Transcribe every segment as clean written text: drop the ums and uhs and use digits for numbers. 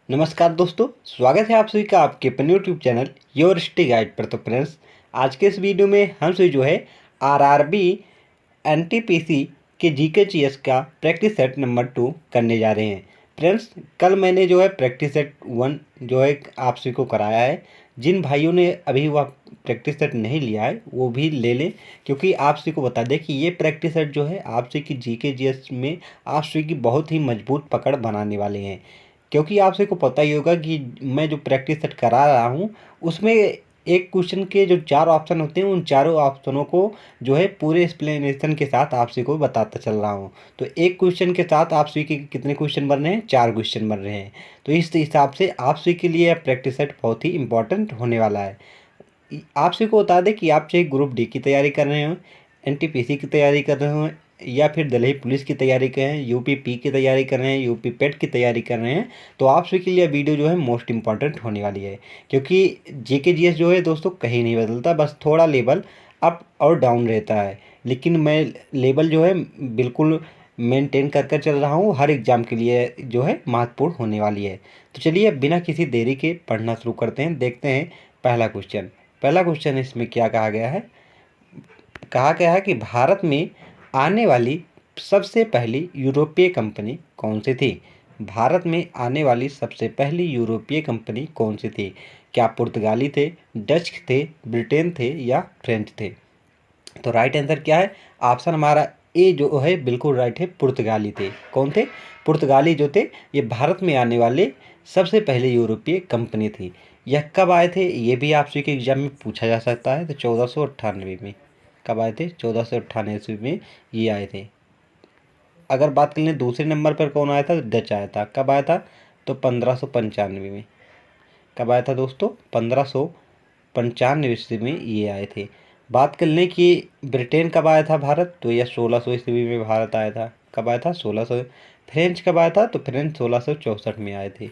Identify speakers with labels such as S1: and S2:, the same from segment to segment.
S1: नमस्कार दोस्तों, स्वागत है आप सभी का आपके अपने YouTube channel your study guide पर। तो फ्रेंड्स, आज के इस वीडियो में हम सभी जो है आरआरबी एनटीपीसी के जीके जीएस का प्रैक्टिस सेट नंबर 2 करने जा रहे हैं। फ्रेंड्स, कल मैंने जो है प्रैक्टिस सेट 1 जो है आप सभी को कराया है। जिन भाइयों ने अभी वह प्रैक्टिस सेट नहीं लिया है वो भी ले लें, क्योंकि आप सभी को बता दें कि ये प्रैक्टिस सेट जो है आप सभी की जीके जीएस में आप सभी की बहुत ही मजबूत पकड़ बनाने वाले हैं। क्योंकि आप सभी को पता ही होगा कि मैं जो प्रैक्टिस सेट करा रहा हूँ उसमें एक क्वेश्चन के जो 4 ऑप्शन होते हैं उन चारों ऑप्शनों को जो है पूरे एक्सप्लेनेशन के साथ आप सभी को बताता चल रहा हूँ। तो एक क्वेश्चन के साथ आप सभी के कितने क्वेश्चन बन रहे हैं? 4 क्वेश्चन बन रहे हैं। तो इस हिसाब से आप सभी के लिए प्रैक्टिस सेट बहुत ही इंपॉर्टेंट होने वाला है। आप सभी को बता दें कि आप चाहे ग्रुप डी की तैयारी कर रहे हो, एनटीपीसी की तैयारी कर रहे हो, या फिर दिल्ली पुलिस की तैयारी कर रहे हैं, यूपी पी की तैयारी कर रहे हैं, यूपी पेट की तैयारी कर रहे हैं, तो आप सभी के लिए वीडियो जो है मोस्ट इंपॉर्टेंट होने वाली है। क्योंकि जीके जीएस जो है दोस्तों कहीं नहीं बदलता, बस थोड़ा लेवल अप और डाउन रहता है, लेकिन मैं लेवल जो है बिल्कुल मेंटेन कर कर चल रहा हूँ। हर एग्ज़ाम के लिए जो है महत्वपूर्ण होने वाली है। तो चलिए बिना किसी देरी के पढ़ना शुरू करते हैं। देखते हैं पहला क्वेश्चन इसमें क्या कहा गया है। कहा गया है कि भारत में आने वाली सबसे पहली यूरोपीय कंपनी कौन सी थी? भारत में आने वाली सबसे पहली यूरोपीय कंपनी कौन सी थी? क्या पुर्तगाली थे, डच थे, ब्रिटेन थे या फ्रेंच थे? तो राइट आंसर क्या है? ऑप्शन हमारा ए जो है बिल्कुल राइट है, पुर्तगाली थे। कौन थे? पुर्तगाली जो थे ये भारत में आने वाले सबसे पहले यूरोपीय कंपनी थी। यह कब आए थे ये भी आपसे के एग्जाम में पूछा जा सकता है। तो 1498 में। कब आए थे? 1498 ईस्वी में ये आए थे। अगर बात कर लें दूसरे नंबर पर कौन आया था, तो डच आया था। कब आया था? तो 1595 में। कब आया था दोस्तों? 1595 ईस्वी में ये आए थे। बात कर लें कि ब्रिटेन कब आया था भारत, तो यह 1600 ईस्वी में भारत आया था। कब आया था? 1600। फ्रेंच कब आया था? तो फ्रेंच 1664 में आए थे।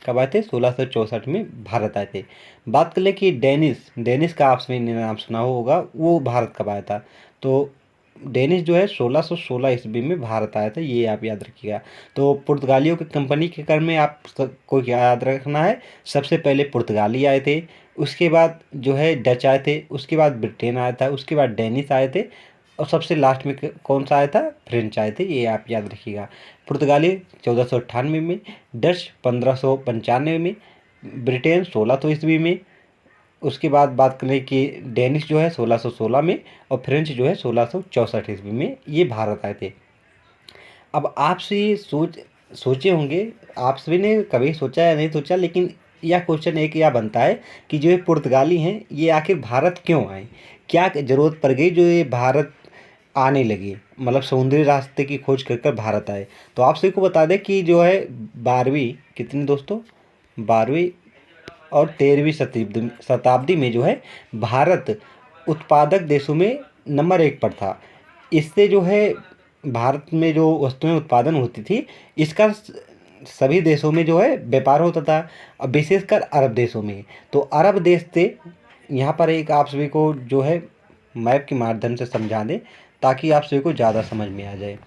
S1: कब आए थे? 1664 में भारत आए थे। बात कर लें कि डेनिस का आपने नाम सुना होगा, वो भारत कब आया था? तो डेनिस जो है 1616 ईस्वी में भारत आया था, ये आप याद रखिएगा। तो पुर्तगालियों की कंपनी के क्रम में आप को क्या याद रखना है? सबसे पहले पुर्तगाली आए थे, उसके बाद जो है डच आए थे, उसके बाद ब्रिटेन आया था, उसके बाद डेनिस आए थे, और सबसे लास्ट में कौन सा आया था? फ्रेंच आए थे, ये आप याद रखिएगा। पुर्तगाली 1498 में, डच 1595 में, ब्रिटेन 1600 ईस्वी में, उसके बाद बात करें कि डेनिश जो है 1616 में, और फ्रेंच जो है 1664 ईस्वी में ये भारत आए थे। अब आपसे ये सोचे होंगे, आप सभी ने कभी सोचा या नहीं सोचा, लेकिन यह क्वेश्चन एक यह बनता है कि जो ये पुर्तगाली हैं ये आखिर भारत क्यों आए? क्या ज़रूरत पड़ गई जो ये भारत आने लगे, मतलब समुद्री रास्ते की खोज कर कर भारत आए? तो आप सभी को बता दें कि जो है 12वीं कितनी दोस्तों 12वीं और 13वीं शताब्दी में जो है भारत उत्पादक देशों में नंबर 1 पर था। इससे जो है भारत में जो वस्तुएं उत्पादन होती थी इसका सभी देशों में जो है व्यापार होता था, और विशेषकर अरब देशों में। तो अरब देश थे, यहाँ पर एक आप सभी को जो है मैप के माध्यम से समझा दें ताकि आप सभी को ज़्यादा समझ में आ जाए।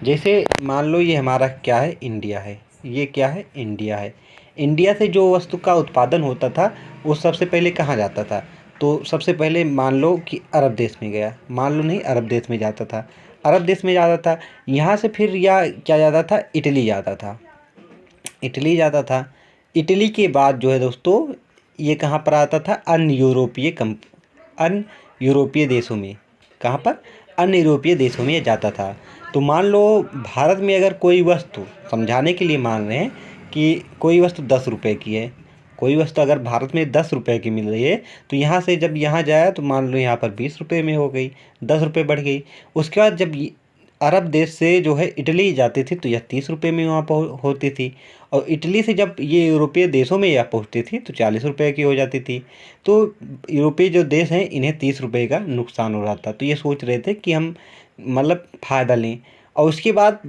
S1: जैसे मान लो ये हमारा क्या है? इंडिया है। ये क्या है? इंडिया है। इंडिया से जो वस्तु का उत्पादन होता था वो सबसे पहले कहाँ जाता था? तो सबसे पहले मान लो कि अरब देश में गया, मान लो नहीं, अरब देश में जाता था, अरब देश में जाता था। यहाँ से फिर या क्या जाता था? इटली जाता था, इटली जाता था। इटली के बाद जो है दोस्तों ये कहाँ पर आता था? अन्य यूरोपीय देशों में। कहाँ पर? अन्य यूरोपीय देशों में ये जाता था। तो मान लो भारत में अगर कोई वस्तु, समझाने के लिए मान रहे हैं कि कोई वस्तु 10 रुपये की है, कोई वस्तु अगर भारत में 10 रुपये की मिल रही है, तो यहाँ से जब यहाँ जाए तो मान लो यहाँ पर 20 रुपये में हो गई, 10 रुपये बढ़ गई। उसके बाद जब अरब देश से जो है इटली जाती थी तो यह 30 रुपये में वहाँ पर होती थी, और इटली से जब ये यूरोपीय देशों में यह पहुँचती थी तो 40 रुपये की हो जाती थी। तो यूरोपीय जो देश हैं इन्हें 30 रुपये का नुकसान हो रहा था। तो ये सोच रहे थे कि हम मतलब फ़ायदा लें। और उसके बाद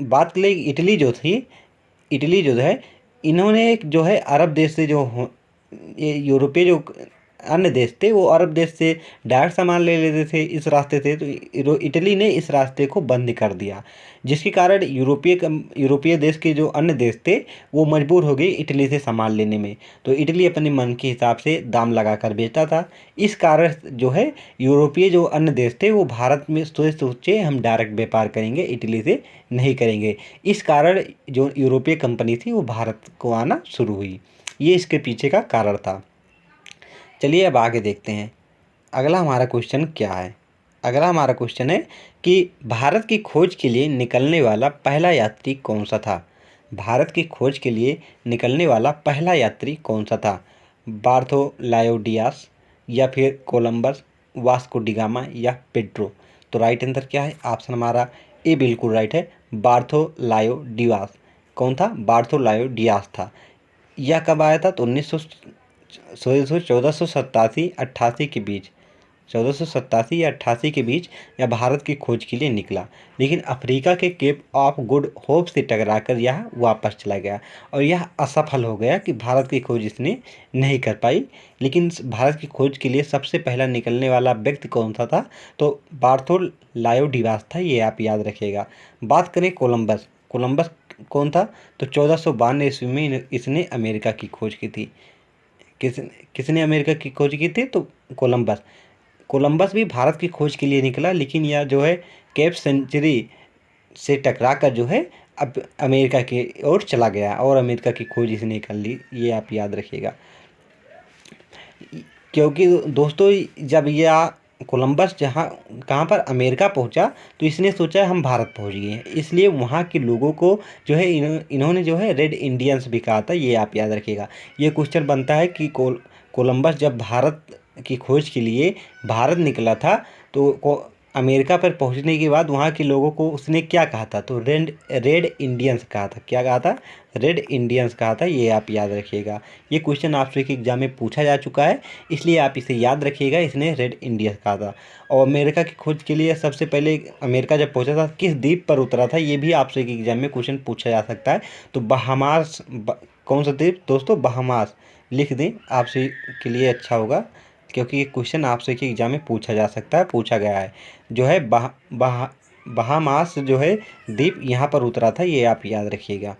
S1: बात करें इटली जो थी, इटली जो है इन्होंने एक जो है अरब देश से जो ये यूरोपीय जो अन्य देश थे वो अरब देश से डायरेक्ट सामान ले लेते थे इस रास्ते से, तो इटली ने इस रास्ते को बंद कर दिया, जिसके कारण यूरोपीय देश के जो अन्य देश थे वो मजबूर हो गए इटली से सामान लेने में। तो इटली अपने मन के हिसाब से दाम लगा कर बेचता था। इस कारण जो है यूरोपीय जो अन्य देश थे वो भारत में सोचे हम डायरेक्ट व्यापार करेंगे, इटली से नहीं करेंगे। इस कारण जो यूरोपीय कंपनी थी वो भारत को आना शुरू हुई। ये इसके पीछे का कारण था। चलिए अब आगे देखते हैं अगला हमारा क्वेश्चन क्या है। अगला हमारा क्वेश्चन है कि भारत की खोज के लिए निकलने वाला पहला यात्री कौन सा था। भारत की खोज के लिए निकलने वाला पहला यात्री कौन सा था। बार्थोलोमेव डियास या फिर कोलंबस, वास्को डिगामा या पेड्रो। तो राइट आंसर क्या है, ऑप्शन हमारा ए बिल्कुल राइट है, बार्थोलोमेव डियास। कौन था, बार्थोलोमेव डियास था। यह कब आया था, तो 1487-88 के बीच, 1487 या 88 के बीच यह भारत की खोज के लिए निकला, लेकिन अफ्रीका के केप ऑफ गुड होप से टकराकर यह वापस चला गया और यह असफल हो गया कि भारत की खोज इसने नहीं कर पाई। लेकिन भारत की खोज के लिए सबसे पहला निकलने वाला व्यक्ति कौन सा था, तो बार्थोलोमेव डियास था, ये आप याद रखिएगा। बात करें कोलंबस, कोलंबस कौन था, तो 1492 ईस्वी में इसने अमेरिका की खोज की थी। किसने अमेरिका की खोज की थी, तो कोलंबस। कोलंबस भी भारत की खोज के लिए निकला, लेकिन यह जो है केप सेंचुरी से टकरा कर जो है अब अमेरिका की ओर चला गया और अमेरिका की खोज इसने कर ली, ये आप याद रखिएगा। क्योंकि दोस्तों जब यह कोलंबस जहाँ कहाँ पर अमेरिका पहुँचा तो इसने सोचा हम भारत पहुँच गए हैं, इसलिए वहाँ के लोगों को जो है इन्होंने जो है रेड इंडियंस भी कहा था, ये आप याद रखिएगा। ये क्वेश्चन बनता है कि कोलंबस जब भारत की खोज के लिए भारत निकला था तो अमेरिका पर पहुंचने के बाद वहाँ के लोगों को उसने क्या कहा था, तो रेड इंडियंस कहा था। क्या कहा था, रेड इंडियंस कहा था, ये आप याद रखिएगा। ये क्वेश्चन आपसे के एग्जाम में पूछा जा चुका है, इसलिए आप इसे याद रखिएगा, इसने रेड इंडियंस कहा था। और अमेरिका की खोज के लिए सबसे पहले अमेरिका जब पहुँचा था किस द्वीप पर उतरा था, ये भी आपसे के एग्जाम में क्वेश्चन पूछा जा सकता है। तो बहामास, कौन सा द्वीप दोस्तों, बहामास लिख दें, आपसे के लिए अच्छा होगा, क्योंकि ये क्वेश्चन आपसे के एग्जाम में पूछा जा सकता है, पूछा गया है। जो है बहामास जो है द्वीप यहाँ पर उतरा था, ये आप याद रखिएगा।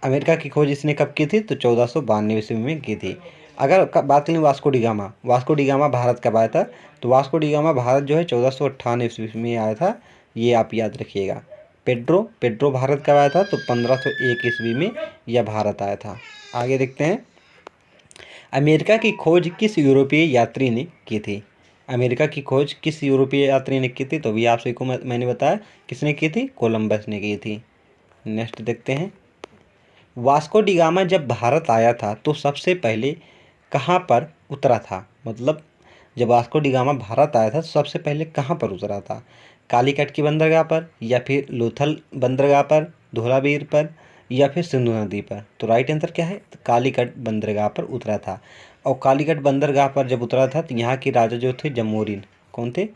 S1: अमेरिका की खोज इसने कब की थी, तो 1492 ईस्वी में की थी। अगर बात करें Vasco da Gama, Vasco da Gama Bharat कब आया था, तो वास्को डिगामा भारत जो है 1498 ईस्वी में आया था, ये आप याद रखिएगा। पेड्रो भारत कब आया था, तो 1501 ईस्वी में यह भारत आया था। आगे देखते हैं अमेरिका की खोज किस यूरोपीय यात्री ने की थी। अमेरिका की खोज किस यूरोपीय यात्री ने की थी, तो भी आपसे को मैंने बताया किसने की थी, कोलंबस ने की थी। नेक्स्ट देखते हैं वास्को डिगामा जब भारत आया था तो सबसे पहले कहाँ पर उतरा था। मतलब जब वास्को डिगामा भारत आया था तो सबसे पहले कहाँ पर उतरा था, कालीकट की बंदरगाह पर या फिर लोथल बंदरगाह पर, धोलावीर पर या फिर सिंधु नदी पर। तो राइट आंसर क्या है, तो कालीकट बंदरगाह पर उतरा था। और कालीकट बंदरगाह पर जब उतरा था तो यहाँ के राजा जो थे जमोरिन, कौन थे,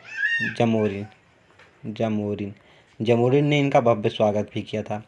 S1: जमोरिन ने इनका भव्य स्वागत भी किया था।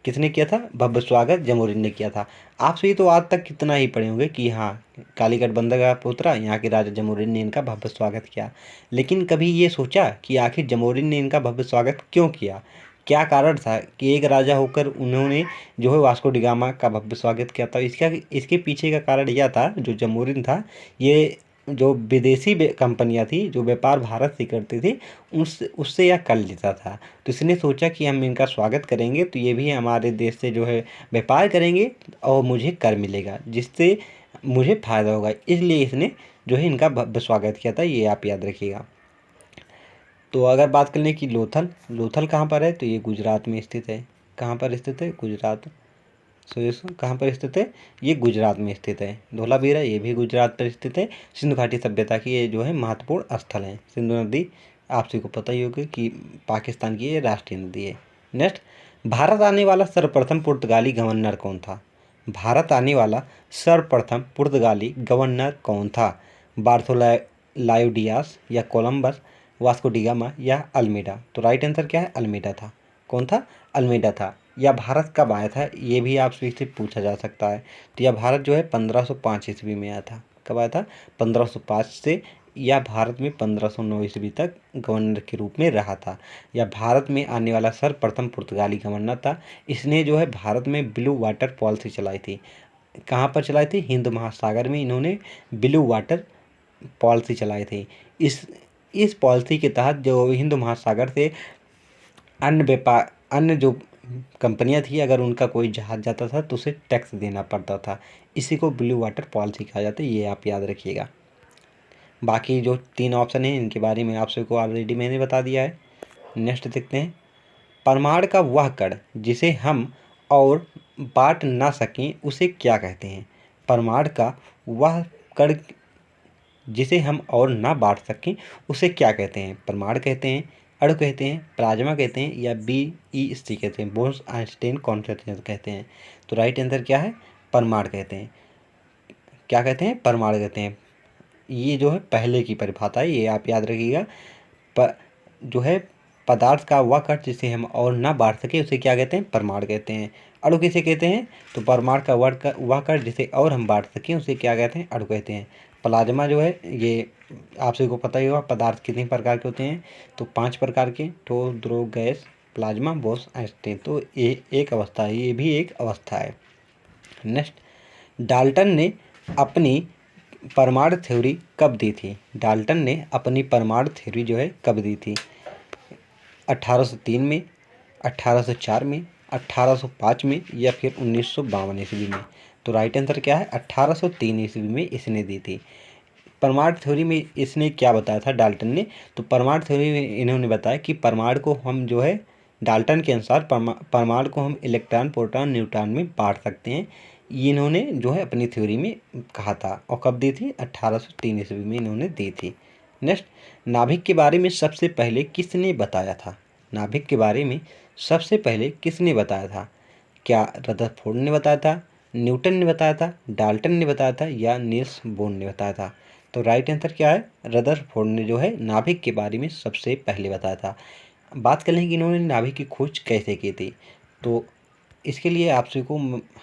S1: किसने किया था, भव्य स्वागत जमोरिन ने किया था। आप सभी तो आज तक कितना ही पढ़े होंगे कि हाँ कालीकट बंदरगाह पर उतरा, यहाँ के राजा जमोरिन ने इनका भव्य स्वागत किया। लेकिन कभी ये सोचा कि आखिर जमोरिन ने इनका भव्य स्वागत क्यों किया, क्या कारण था कि एक राजा होकर उन्होंने जो है वास्को डिगामा का भव्य स्वागत किया था। इसके पीछे का कारण यह था, जो जमोरिन था ये जो विदेशी कंपनियां थी जो व्यापार भारत से करती थी उससे यह कर लेता था। तो इसने सोचा कि हम इनका स्वागत करेंगे तो ये भी हमारे देश से जो है व्यापार करेंगे और मुझे कर मिलेगा, जिससे मुझे फ़ायदा होगा, इसलिए इसने जो है इनका भव्य स्वागत किया था, ये आप याद रखिएगा। तो अगर बात कर लें कि लोथल कहाँ पर है, तो ये गुजरात में स्थित है। कहाँ पर स्थित है, गुजरात। कहाँ पर स्थित है, ये गुजरात में स्थित है। धोलावीरा ये भी गुजरात पर स्थित है। सिंधु घाटी सभ्यता की ये जो है महत्वपूर्ण स्थल है। सिंधु नदी आप सभी को पता ही होगा कि पाकिस्तान की ये राष्ट्रीय नदी है। नेक्स्ट, भारत आने वाला सर्वप्रथम पुर्तगाली गवर्नर कौन था। भारत आने वाला सर्वप्रथम पुर्तगाली गवर्नर कौन था, बार्थोलोमेव डियास या कोलंबस, वास्को डिगामा या अल्मेडा। तो राइट आंसर क्या है, अल्मेडा था। कौन था, अल्मेडा था। यह भारत कब आया था, ये भी आपसे से पूछा जा सकता है। तो यह भारत जो है 1505 ईस्वी में आया था। कब आया था? 1505 से यह भारत में 1509 ईस्वी तक गवर्नर के रूप में रहा था। यह भारत में आने वाला सर्वप्रथम पुर्तगाली गवर्नर था। इसने जो है भारत में ब्लू वाटर पॉलिसी चलाई थी। कहाँ पर चलाई थी? हिंद महासागर में इन्होंने ब्लू वाटर पॉलिसी चलाई थी। इस पॉलिसी के तहत जो हिंद महासागर से अन्य जो कंपनियां थी, अगर उनका कोई जहाज़ जाता था तो उसे टैक्स देना पड़ता था। इसी को ब्लू वाटर पॉलिसी कहा जाता है, ये आप याद रखिएगा। बाकी जो 3 ऑप्शन हैं इनके बारे में आप सबको ऑलरेडी मैंने बता दिया है। नेक्स्ट देखते हैं, परमाणु का वह कण जिसे हम और बांट ना सकें उसे क्या कहते हैं? परमाणु का वह कण जिसे हम और ना बांट सकें उसे क्या कहते हैं? परमाणु कहते हैं, अणु कहते हैं, प्लाज्मा कहते हैं, या BEC कहते हैं, बोर्न आइंस्टाइन कॉन्सेंट्रेशन कहते हैं। तो राइट आंसर क्या है? परमाणु कहते हैं। क्या कहते हैं? परमाणु कहते हैं। ये जो है पहले की परिभाषा है, ये आप याद रखिएगा। जो है पदार्थ का वह कण जिसे हम और ना बांट सके उसे क्या कहते हैं? परमाणु कहते हैं। अणु किसे कहते हैं? तो परमाणु का वह कण जिसे और हम बांट सकें उसे क्या कहते हैं? अणु कहते हैं। प्लाज्मा जो है ये आप सभी को पता ही होगा, पदार्थ कितने प्रकार के होते हैं? तो 5 प्रकार के, ठोस, द्रव, गैस, प्लाज्मा, बोस, आइंस्टीन। तो ये एक अवस्था है, ये भी एक अवस्था है। नेक्स्ट, डाल्टन ने अपनी परमाणु थ्योरी कब दी थी? डाल्टन ने अपनी परमाणु थ्योरी जो है कब दी थी? 1803 में, 1804 में, 1805 में, या फिर 1952 ईस्वी में? तो राइट आंसर क्या है? 1803 ईस्वी में इसने दी थी। परमाणु थ्योरी में इसने क्या बताया था डाल्टन ने? तो परमाणु थ्योरी में इन्होंने बताया कि परमाणु को हम जो है डाल्टन के अनुसार परमाणु को हम इलेक्ट्रॉन, प्रोटॉन, न्यूट्रॉन में बांट सकते हैं। ये इन्होंने जो है अपनी थ्योरी में कहा था। और कब दी थी? 1803 ईस्वी में इन्होंने दी थी। नेक्स्ट, नाभिक के बारे में सबसे पहले किसने बताया था? नाभिक के बारे में सबसे पहले किसने बताया था? क्या रदरफोर्ड ने बताया था, न्यूटन ने बताया था, डाल्टन ने बताया था, या नील्स बोर ने बताया था? तो राइट आंसर क्या है? रदरफोर्ड ने जो है नाभिक के बारे में सबसे पहले बताया था। बात कर लें कि इन्होंने नाभिक की खोज कैसे की थी, तो इसके लिए आप सभी को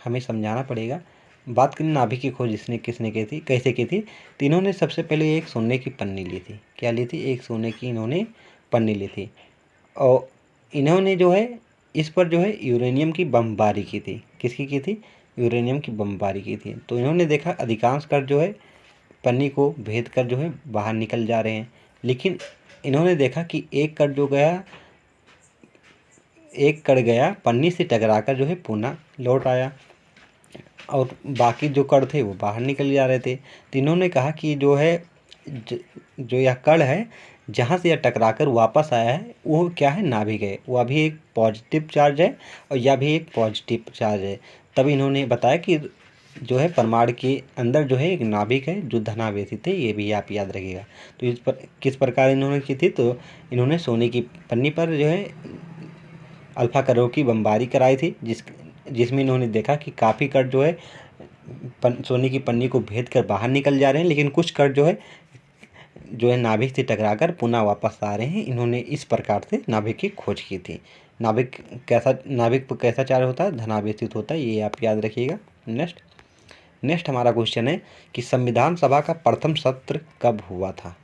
S1: हमें समझाना पड़ेगा। बात करें नाभिक की खोज इसने किसने की थी, कैसे की थी? तो इन्होंने सबसे पहले एक सोने की पन्नी ली थी। क्या ली थी? एक सोने की इन्होंने पन्नी ली थी। और इन्होंने जो है इस पर जो है यूरेनियम की बमबारी की थी। किसकी की थी? यूरेनियम की बमबारी की थी। तो इन्होंने देखा अधिकांश कण जो है पन्नी को भेद कर जो है बाहर निकल जा रहे हैं, लेकिन इन्होंने देखा कि एक कण गया पन्नी से टकराकर जो है पुनः लौट आया, और बाकी जो कण थे वो बाहर निकल जा रहे थे। तो इन्होंने कहा कि जो है जो यह कण है जहाँ से यह टकराकर वापस आया है वो क्या है? नाभिक है। वह भी एक पॉजिटिव चार्ज है और यह भी एक पॉजिटिव चार्ज है। तभी इन्होंने बताया कि जो है परमाणु के अंदर जो है एक नाभिक है जो धनावेशी थे। ये भी आप याद रखिएगा। तो इस पर किस प्रकार इन्होंने की थी? तो इन्होंने सोने की पन्नी पर जो है अल्फा कणों की बमबारी कराई थी, जिसमें इन्होंने देखा कि काफ़ी कण जो है सोने की पन्नी को भेद कर बाहर निकल जा रहे हैं, लेकिन कुछ कण जो है नाभिक से टकराकर पुनः वापस आ रहे हैं। इन्होंने इस प्रकार से नाभिक की खोज की थी। नाभिक पर कैसा चार्ज होता है? धनावेशित होता है। ये आप याद रखिएगा। नेक्स्ट हमारा क्वेश्चन है कि संविधान सभा का प्रथम सत्र कब हुआ था?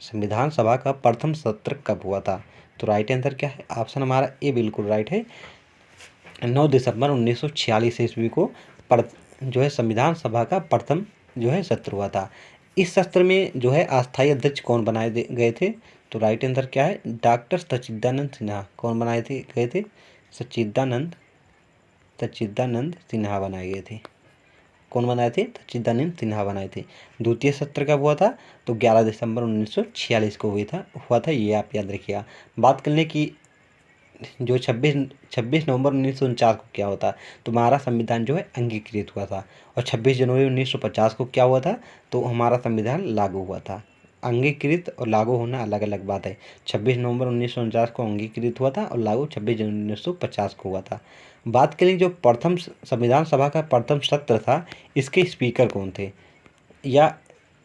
S1: संविधान सभा का प्रथम सत्र कब हुआ था? तो राइट आंसर क्या है? ऑप्शन हमारा ए बिल्कुल राइट है। 9 दिसंबर 1946 ईस्वी को जो है संविधान सभा का प्रथम जो है सत्र हुआ था। इस सत्र में जो है अस्थायी अध्यक्ष कौन बनाए गए थे? तो राइट आंसर क्या है? डॉक्टर सच्चिदानंद सिन्हा। कौन बनाए गए थे? सच्चिदानंद सिन्हा बनाए गए थे। कौन बनाए थे? सच्चिदानंद सिन्हा बनाए थे। द्वितीय सत्र कब हुआ था? तो 11 दिसंबर 1946 को हुआ था। ये आप याद रखिएगा। बात कर लें कि जो 26 नवंबर 1949 को क्या होता? तो हमारा संविधान जो है अंगीकृत हुआ था। और 26 जनवरी 1950 को क्या हुआ था? तो हमारा संविधान लागू हुआ था। अंगीकृत और लागू होना अलग अलग बात है। 26 नवंबर 1949 को अंगीकृत हुआ था और लागू 26 जनवरी 1950 को हुआ था। बात करें जो प्रथम संविधान सभा का प्रथम सत्र था, इसके स्पीकर कौन थे, या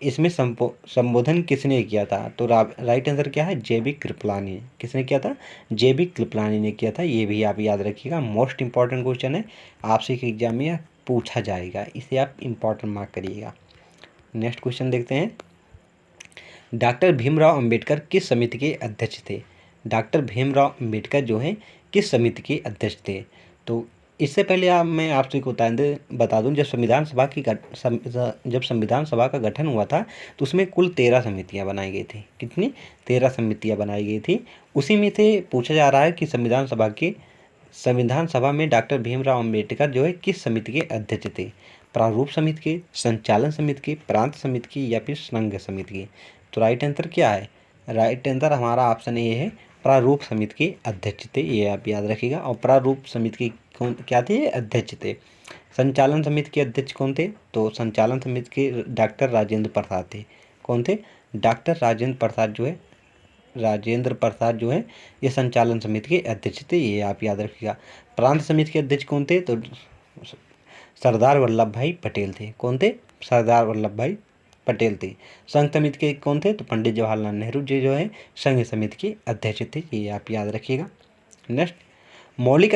S1: इसमें संबोधन किसने किया था? तो राइट आंसर क्या है? जेबी कृपलानी। किसने किया था? जेबी कृपलानी ने किया था। ये भी आप याद रखिएगा, मोस्ट इंपॉर्टेंट क्वेश्चन है, आपसे के एग्जाम में पूछा जाएगा, इसे आप इंपॉर्टेंट मार्क करिएगा। नेक्स्ट क्वेश्चन देखते हैं। डॉक्टर भीमराव अंबेडकर किस समिति के अध्यक्ष थे? डॉक्टर भीमराव अंबेडकर जो हैं किस समिति के अध्यक्ष थे? तो इससे पहले मैं आपसे को बता दूं, जब संविधान सभा का गठन हुआ था तो उसमें कुल 13 समितियां बनाई गई थी। कितनी? 13 समितियां बनाई गई थी। उसी में से पूछा जा रहा है कि संविधान सभा में डॉक्टर भीमराव अंबेडकर जो है किस समिति के अध्यक्ष थे? प्रारूप समिति के, संचालन समिति के, प्रांत समिति की, या फिर संघ समिति की? तो राइट आंसर क्या है? राइट आंसर हमारा ऑप्शन ए है, प्रारूप समिति के अध्यक्ष थे। ये आप याद रखिएगा। और प्रारूप समिति के कौन क्या थे? अध्यक्ष थे। संचालन समिति के अध्यक्ष कौन थे? तो संचालन समिति के डॉक्टर राजेंद्र प्रसाद थे। कौन थे? डॉक्टर राजेंद्र प्रसाद जो है ये संचालन समिति के अध्यक्ष थे। ये आप याद रखिएगा। प्रांत समिति के अध्यक्ष कौन थे? तो सरदार वल्लभ भाई पटेल थे। कौन थे? सरदार वल्लभ भाई पटेल थे। संघ समिति के कौन थे? तो पंडित जवाहरलाल नेहरू जी जो है संघ समिति के अध्यक्ष थे। ये आप याद रखिएगा। नेक्स्ट, मौलिक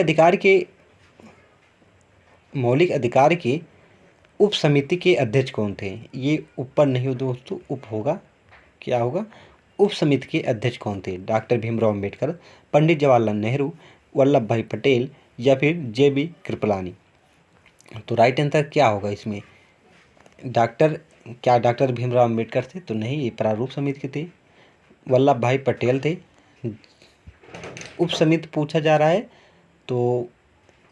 S1: अधिकार के उप समिति के अध्यक्ष कौन थे? ये ऊपर नहीं हो दोस्तों, उप होगा। क्या होगा? उप समिति के अध्यक्ष कौन थे? डॉक्टर भीमराव अंबेडकर, पंडित जवाहरलाल नेहरू, वल्लभ भाई पटेल, या फिर जेबी कृपलानी? तो राइट आंसर क्या होगा इसमें? डॉक्टर भीमराव अंबेडकर थे? तो नहीं, ये प्रारूप समिति के थे। वल्लभ भाई पटेल थे। उप समिति पूछा जा रहा है। तो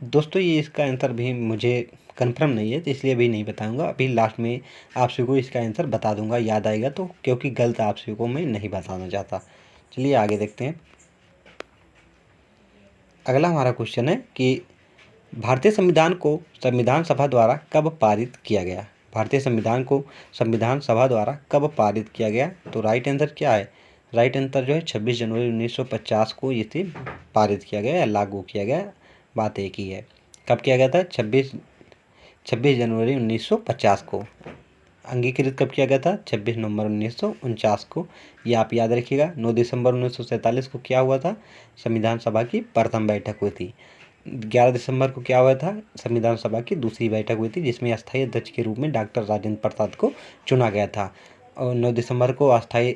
S1: दोस्तों ये इसका आंसर भी मुझे कंफर्म नहीं है, तो इसलिए अभी नहीं बताऊंगा। अभी लास्ट में आप सभी को इसका आंसर बता दूंगा, याद आएगा तो, क्योंकि गलत आप सभी को मैं नहीं बताना चाहता। चलिए आगे देखते हैं। अगला हमारा क्वेश्चन है कि भारतीय संविधान को संविधान सभा द्वारा कब पारित किया गया? भारतीय संविधान को संविधान सभा द्वारा कब पारित किया गया? तो राइट आंसर क्या है? राइट आंसर जो है 26 जनवरी 1950 को इसे पारित किया गया या लागू किया गया। बात एक ही है। कब किया गया था? 26 जनवरी 1950 को। अंगीकृत कब किया गया था? 26 नवंबर 1949 को। ये आप याद रखिएगा। 9 दिसंबर 1947 को क्या हुआ था? संविधान सभा की प्रथम बैठक हुई थी। 11 दिसंबर को क्या हुआ था? संविधान सभा की दूसरी बैठक हुई थी, जिसमें अस्थायी अध्यक्ष के रूप में डॉक्टर राजेंद्र प्रसाद को चुना गया था। और 9 दिसंबर को अस्थायी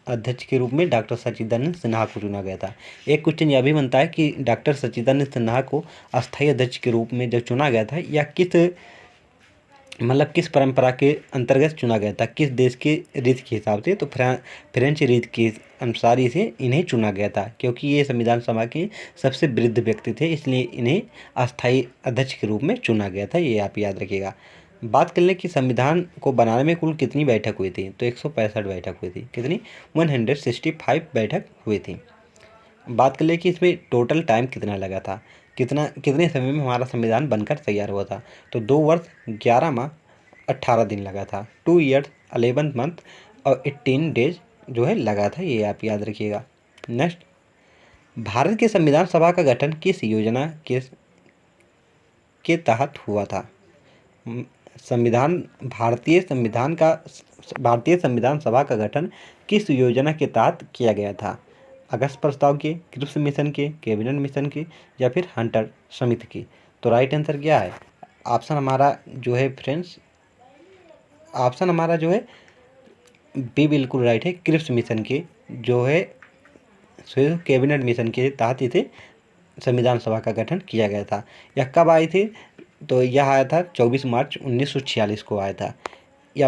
S1: अध्यक्ष के रूप में डॉक्टर सच्चिदानंद सिन्हा को चुना गया था। एक क्वेश्चन यह भी बनता है कि डॉक्टर सच्चिदानंद सिन्हा को अस्थायी अध्यक्ष के रूप में जब चुना गया था, या किस परंपरा के अंतर्गत चुना गया था, किस देश के रीत के हिसाब से? तो फ्रेंच रीत के अनुसार इन्हें चुना गया था, क्योंकि ये संविधान सभा के सबसे वृद्ध व्यक्ति थे, इसलिए इन्हें अस्थायी अध्यक्ष के रूप में चुना गया था। ये आप याद रखिएगा। बात कर लें कि संविधान को बनाने में कुल कितनी बैठक हुई थी? तो 165 बैठक हुई थी। कितनी? 165 बैठक हुई थी। बात कर ले कि इसमें टोटल टाइम कितना लगा था, कितने समय में हमारा संविधान बनकर तैयार हुआ था? तो 2 वर्ष 11 माह 18 दिन लगा था। 2 ईयर्स 11 मंथ और 18 डेज जो है लगा था। ये आप याद रखिएगा। नेक्स्ट, भारत के संविधान सभा का गठन किस योजना के तहत हुआ था? भारतीय संविधान सभा का गठन किस योजना के तहत किया गया था? अगस्त प्रस्ताव के, क्रिप्स मिशन के, कैबिनेट मिशन के, या फिर हंटर समिति की? तो राइट आंसर क्या है? ऑप्शन हमारा जो है फ्रेंड्स, ऑप्शन हमारा जो है बी बिल्कुल राइट है। क्रिप्स मिशन के जो है कैबिनेट मिशन के तहत इसे संविधान सभा का गठन किया गया था। यह कब आई थी? तो यह आया था 24 मार्च 1946 को आया था। या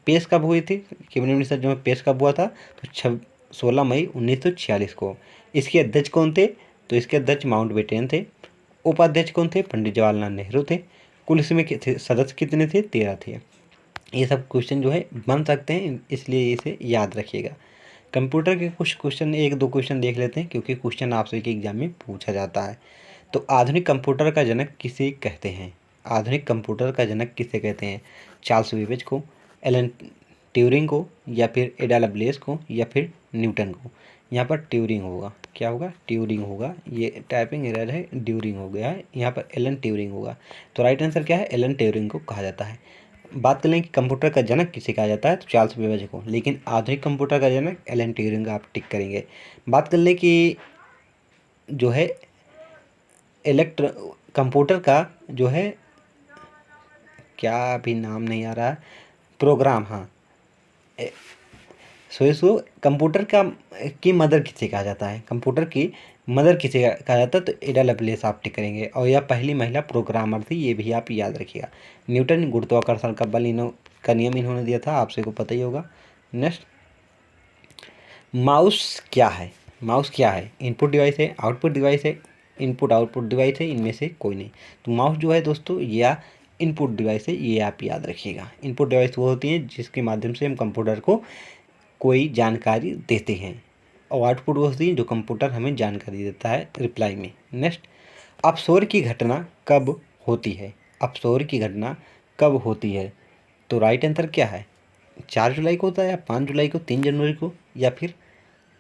S1: पेश कब हुई थी? कैबिनेट मिशन जो पेश कब हुआ था? तो 16 मई 1946 को। इसके अध्यक्ष कौन थे? तो इसके अध्यक्ष माउंटबेटन थे। उपाध्यक्ष कौन थे? पंडित जवाहरलाल नेहरू थे। कुल इसमें सदस्य कितने थे? 13 थे। ये सब क्वेश्चन जो है बन सकते हैं, इसलिए इसे याद रखिएगा। कंप्यूटर के कुछ क्वेश्चन, 1-2 क्वेश्चन देख लेते हैं, क्योंकि क्वेश्चन आपसे के एग्जाम में पूछा जाता है। तो आधुनिक कंप्यूटर का जनक किसे कहते हैं? आधुनिक कंप्यूटर का जनक किसे कहते हैं? चार्ल्स बेबेज को, एलन ट्यूरिंग को, या फिर एडा लवलेस को, या फिर न्यूटन को? यहाँ पर ट्यूरिंग होगा। क्या होगा? ट्यूरिंग होगा। ये टाइपिंग एरर है, ड्यूरिंग हो गया है। यहाँ पर एलन ट्यूरिंग होगा। तो राइट आंसर क्या है? एलन ट्यूरिंग को कहा जाता है। बात कर लें कि कंप्यूटर का जनक किसे कहा जाता है, तो चार्ल्स बेबेज को। लेकिन आधुनिक कंप्यूटर का जनक एलन ट्यूरिंग, आप टिक करेंगे। बात कर लें कि जो है कंप्यूटर का जो है, क्या अभी नाम नहीं आ रहा है, प्रोग्राम, हाँ, सो इसको कंप्यूटर का की मदर किसे कहा जाता है, कंप्यूटर की मदर किसे कहा जाता है, तो एडा लवलेस आप टिक करेंगे। और यह पहली महिला प्रोग्रामर थी, ये भी आप याद रखिएगा। न्यूटन गुरुत्वाकर्षण का बल का नियम इन्होंने दिया था, आपसे को पता ही होगा। नेक्स्ट, माउस क्या है? माउस क्या है? इनपुट डिवाइस है, आउटपुट डिवाइस है, इनपुट आउटपुट डिवाइस है, इनमें से कोई नहीं। तो माउस जो है दोस्तों, या इनपुट डिवाइस है, ये आप याद रखिएगा। इनपुट डिवाइस वो होती हैं जिसके माध्यम से हम कंप्यूटर को कोई जानकारी देते हैं, और आउटपुट वो होती है जो कंप्यूटर हमें जानकारी देता है रिप्लाई में। नेक्स्ट, अपसौर की घटना कब होती है? अपसौर की घटना कब होती है? तो राइट आंसर क्या है? 4 जुलाई को होता है, या 5 जुलाई को, 3 जनवरी को, या फिर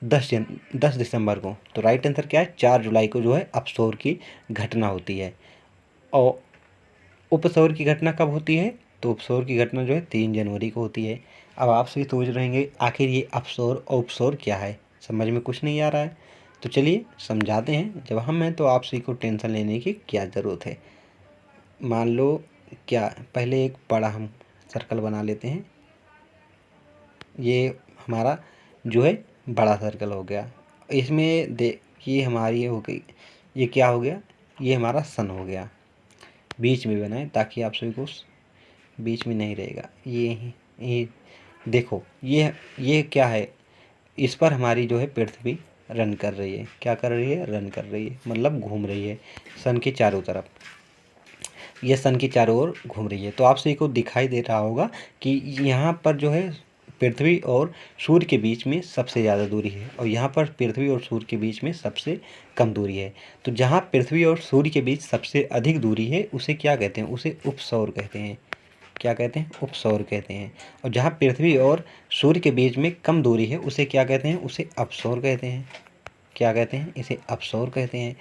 S1: 10 दिसंबर को? तो राइट आंसर क्या है? 4 जुलाई को जो है अपसौर की घटना होती है। और उपसौर की घटना कब होती है? तो उपसौर की घटना जो है 3 जनवरी को होती है। अब आप सभी सोच रहेंगे आखिर ये अपसौर और उपसौर क्या है, समझ में कुछ नहीं आ रहा है, तो चलिए समझाते हैं। जब हम हैं तो आप सभी को टेंशन लेने की क्या ज़रूरत है। मान लो, क्या, पहले एक बड़ा हम सर्कल बना लेते हैं। ये हमारा जो है बड़ा सर्कल हो गया। इसमें देखिए हमारी हो गई, ये क्या हो गया, ये हमारा सन हो गया। बीच में बनाए ताकि आप सभी को बीच में नहीं रहेगा। ये देखो, ये क्या है, इस पर हमारी जो है पृथ्वी रन कर रही है। क्या कर रही है? रन कर रही है, मतलब घूम रही है सन के चारों तरफ। ये सन के चारों ओर घूम रही है। तो आप सभी को दिखाई दे रहा होगा कि यहाँ पर जो है पृथ्वी और सूर्य के बीच में सबसे ज़्यादा दूरी है, और यहाँ पर पृथ्वी और सूर्य के बीच में सबसे कम दूरी है। तो जहाँ पृथ्वी और सूर्य के बीच सबसे अधिक दूरी है उसे क्या कहते हैं? उसे उपसौर कहते हैं। क्या कहते हैं? उपसौर कहते हैं। और जहाँ पृथ्वी और सूर्य के बीच में कम दूरी है उसे क्या कहते हैं? उसे अपसौर कहते हैं। क्या कहते हैं? इसे अपसौर कहते हैं।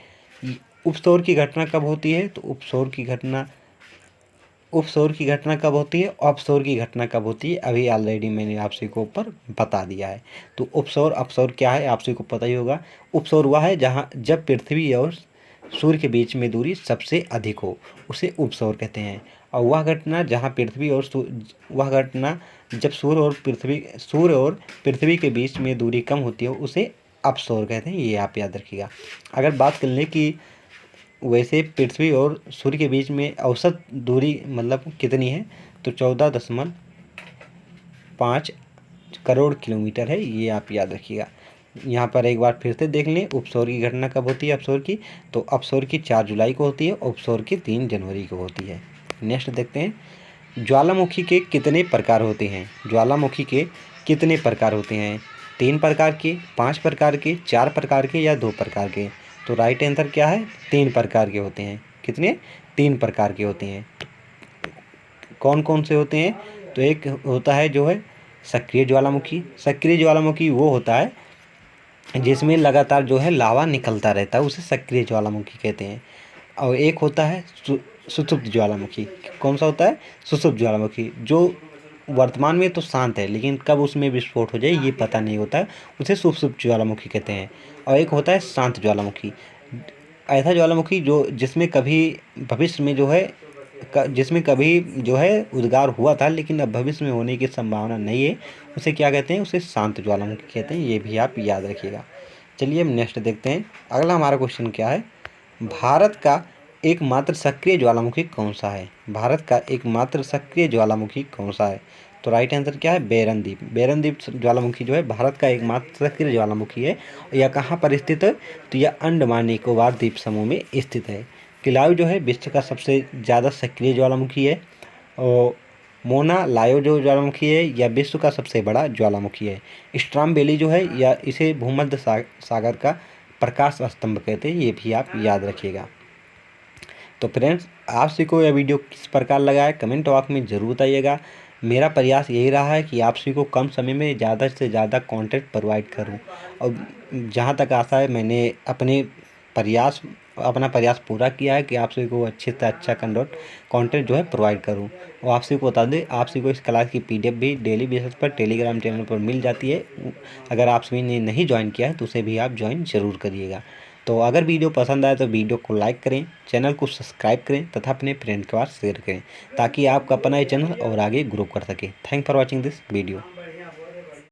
S1: उपसौर की घटना कब होती है? तो उपसौर की घटना कब होती है? अपसौर की घटना कब होती है? अभी ऑलरेडी मैंने आप सभी को ऊपर बता दिया है। तो उपसौर अपसौर क्या है, आप सभी को पता ही होगा। उपसौर हुआ है जहाँ जब पृथ्वी और सूर्य के बीच में दूरी सबसे अधिक हो, उसे उपसौर कहते हैं। और वह घटना जहाँ पृथ्वी और वह घटना जब सूर्य और पृथ्वी के बीच में दूरी कम होती है उसे अपसौर कहते हैं। ये आप याद रखिएगा। अगर बात कर लें कि वैसे पृथ्वी और सूर्य के बीच में औसत दूरी मतलब कितनी है, तो 14.5 करोड़ किलोमीटर है। ये आप याद रखिएगा। यहाँ पर एक बार फिर से देख लें, उपसौर की घटना कब होती है अपसौर की? तो अपसौर की 4 जुलाई को होती है, उपसौर की 3 जनवरी को होती है। नेक्स्ट देखते हैं, ज्वालामुखी के कितने प्रकार होते हैं? ज्वालामुखी के कितने प्रकार होते हैं? 3 प्रकार के, 5 प्रकार के, 4 प्रकार के, या 2 प्रकार के? तो राइट आंसर क्या है? 3 प्रकार के होते हैं। कितने? 3 प्रकार के होते हैं। कौन कौन से होते हैं? तो एक होता है जो है सक्रिय ज्वालामुखी। सक्रिय ज्वालामुखी वो होता है जिसमें लगातार जो है लावा निकलता रहता है, उसे सक्रिय ज्वालामुखी कहते हैं। और एक होता है सुषुप्त ज्वालामुखी। कौन सा होता है? सुषुप्त ज्वालामुखी, जो वर्तमान में तो शांत है लेकिन कब उसमें विस्फोट हो जाए ये पता नहीं होता है, उसे सुषुप्त ज्वालामुखी कहते हैं। और एक होता है शांत ज्वालामुखी। ऐसा ज्वालामुखी जो जिसमें कभी भविष्य में जो है जिसमें कभी जो है उद्गार हुआ था लेकिन अब भविष्य में होने की संभावना नहीं है, उसे क्या कहते हैं? उसे शांत ज्वालामुखी कहते हैं। ये भी आप याद रखिएगा। चलिए हम नेक्स्ट देखते हैं। अगला हमारा क्वेश्चन क्या है, भारत का एकमात्र सक्रिय ज्वालामुखी कौन सा है? भारत का एकमात्र सक्रिय ज्वालामुखी कौन सा है? तो राइट आंसर क्या है? बेरनदीप। बेरनदीप ज्वालामुखी जो है भारत का एकमात्र सक्रिय ज्वालामुखी है। यह कहाँ पर स्थित है? तो यह अंडमान निकोबार द्वीप समूह में स्थित है। किलाउ जो है विश्व का सबसे ज़्यादा सक्रिय ज्वालामुखी है। और मोना लायो जो ज्वालामुखी है यह विश्व का सबसे बड़ा ज्वालामुखी है। स्ट्रामबेली जो है या इसे भूमध्य सागर का प्रकाश स्तंभ कहते हैं। ये भी आप याद रखिएगा। तो फ्रेंड्स, आप सभी को यह वीडियो किस प्रकार लगा है कमेंट बॉक्स में ज़रूर बताइएगा। मेरा प्रयास यही रहा है कि आप सभी को कम समय में ज़्यादा से ज़्यादा कंटेंट प्रोवाइड करूं, और जहां तक आशा है मैंने अपने प्रयास अपना प्रयास पूरा किया है कि आप सभी को अच्छे से अच्छा कंटेंट जो है प्रोवाइड करूं। और आप सभी को बता दें, आप सभी को इस क्लास की PDF भी डेली बेसिस पर टेलीग्राम चैनल पर मिल जाती है। अगर आप सभी ने नहीं ज्वाइन किया है तो उसे भी आप ज्वाइन ज़रूर करिएगा। तो अगर वीडियो पसंद आए तो वीडियो को लाइक करें, चैनल को सब्सक्राइब करें तथा अपने फ्रेंड के पास शेयर करें, ताकि आपका अपना ये चैनल और आगे ग्रो कर सके। Thank for watching this video.